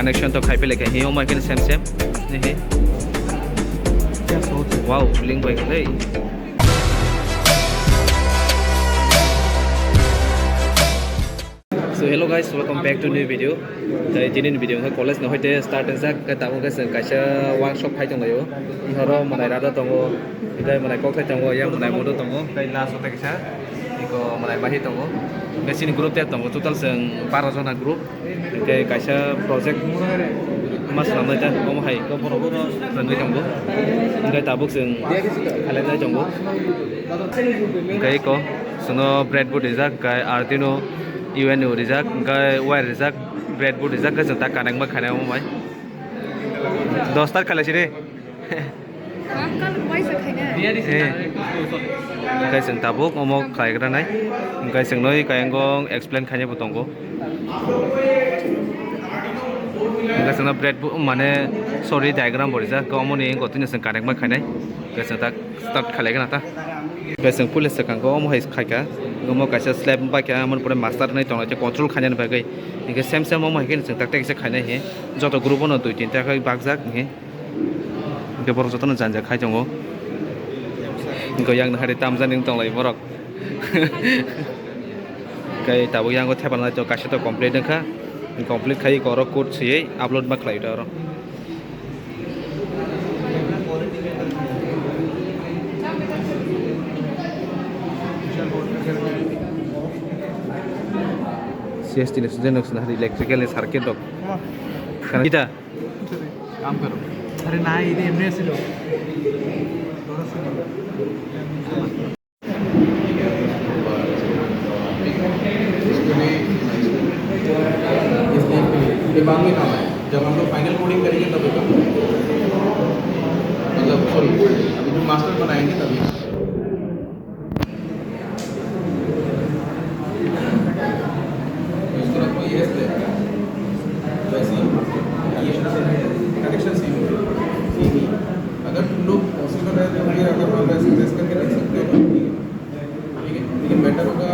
Connection तो खाई पे लेके ही ओमा के सेम सेम नहीं क्या सोच है? वाओ लिंक बाइक ले So hello guys, welcome back to new video. Tại trên này video cái college nó hơi tệ start đến cái tạo cái sự cái workshop hay trong này yo. Thì họ mà này ra đó tông go. Thì đây mà này có cái tông go, yang mà này mua đó tông go. Đây là số cái sao? Thì có mà này bahit tông go. Cái sini group teh tông go total seng 4 group. Cái project mas làm này ta có một hay có một group lần cái tông go. Cái tạo bức seng hay là đây tông go. Cái có sono breadboard design cái Arduino UNO rizak cái wire rizak breadboard rizak cái chúng ta cả năng mà khai nào mấy dostar khai lại đi cái chúng ta book ngomong khai cái này cái chúng nói cái anh con explain khai nhau butong ko cái chúng ta breadboard mana sorry diagram board rizak cái ngomong này có tin là cả năng mà khai này cái chúng ta start khai lại cái nào ta cái chúng full là cái ngomong hay khai cả ngomong cái slab ba cái mình phải master này trong là cho control khai nhận phải cái xem ngomong cái chúng ta cái khai này hết cho tôi group nó tụi chúng ta cái bác giác hết cái bọn chúng ta nó dàn dàn khai trong đó cái yang hari tam gian những trong lại bỏ cái tàu yang có theo bản là cho cái sẽ complete được khác complete khai có code gì upload mất lại đó CST ने सुझाव नक्शा हरी electrical ने circuit dock करना क्या काम करो अरे ना ये एमने से लो ये बाद में काम है जब हम लोग फाइनल कोडिंग करेंगे तब काम मतलब सॉरी अभी जो मास्टर बनाएंगे तभी अगर तुम लोग पॉसिबल है तो फिर अगर हम ऐसे टेस्ट करके देख सकते हो लेकिन बेटर होगा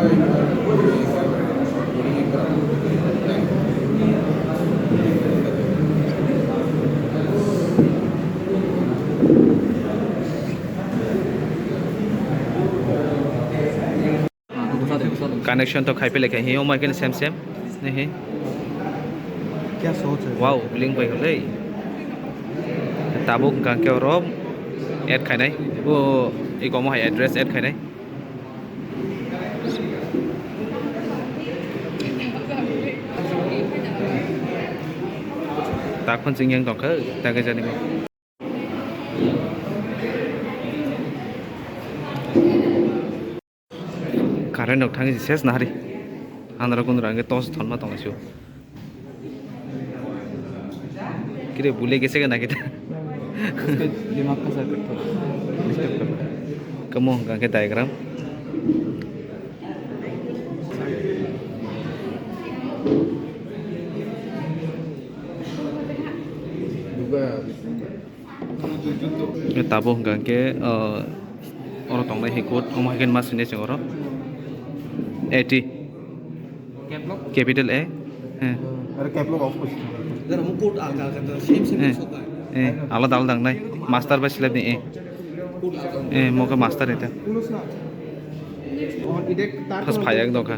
कनेक्शन तो खाई पे लेके ही ओमा के सेम सेम नहीं क्या सोच है? वाओ लिंक बाइक ले ताबुक का क्या रोम ऐड खाई नहीं वो एक ओमा है एड्रेस ऐड खाई नहीं ताक phân sinh nhân còn khứ ta cái gia đình karena dok tangi ses nari andra kun range tos thonma tongasio kire bule gese ga na kita दिमाग का सर्किट थोड़ा डिस्टर्ब कर रहा है kamu ga ke diagram cái tabo ga ke orang tong lai hikut omah gen mas ne singoro 80 capital A अरे कैपलॉग of कुछ अगर हम कोड आलगा करते सेम सेम होगा आलादा आलादा नहीं मास्टर बस स्लैब नहीं मोका मास्टर है और इधर फर्स्ट फायर दो का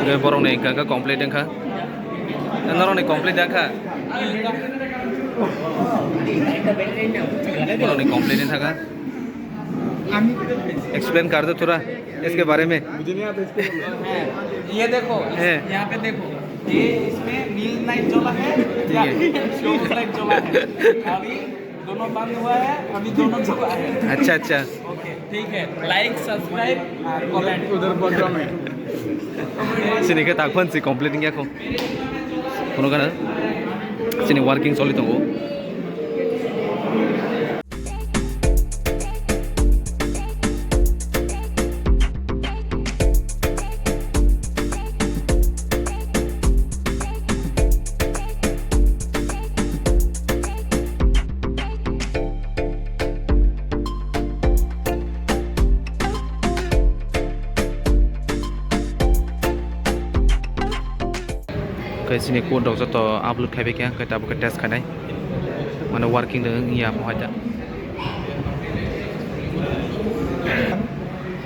cái borong này cái complete đang khá nó này complete đang khá borong này complete đang khá explain कर दो थोड़ा इसके बारे में मुझे नहीं आता इसके ये देखो यहाँ पे देखो ये इसमें नील लाइट जला है या फ्यूज लाइट जला है अभी दोनों बंद हुआ है अभी दोनों छुपा है अच्छा अच्छा ओके ठीक है लाइक सब्सक्राइब और कमेंट उधर बॉटम में sini ke takpon si complete ngi ako kono kana sini working solid tongo kai sini ko dok joto upload khai be kya kai tabu ka test khanai mane working de ngia mo haja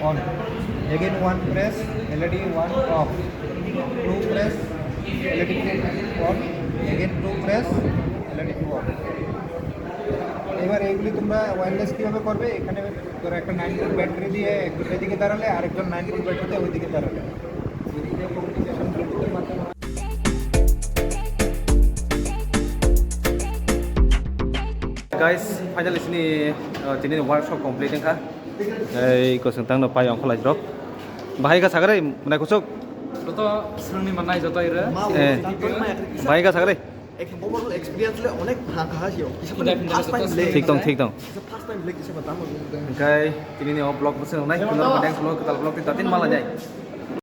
on. Again one press, LED one off. Two press, LED two on. Again two press, LED two off. এবার এইগুলি তোমরা wireless কিভাবে করবে এখানে তোর একটা 9 volt battery দিয়ে এদিকে দাঁড়ালে আরেকজন 9 ভোল্ট ব্যাটারি দিয়ে ওইদিকে দাঁড়ালে ওইদিকে কমিউনিকেশন ব্লুটুথের মাধ্যমে guys finally sini tini workshop complete ka ei ko sentang no pai ong kholai drop bahai ka sagare mane kusuk যত শ্রেণী মানাই যত এর bahai ka sagare एक ओवरऑल एक्सपीरियंस ले अनेक भागा हियो Fast time ঠিক dong फर्स्ट टाइम लेक से बता kai tini ni blog bose nai kunor next blog tal blog ti tatin mala jai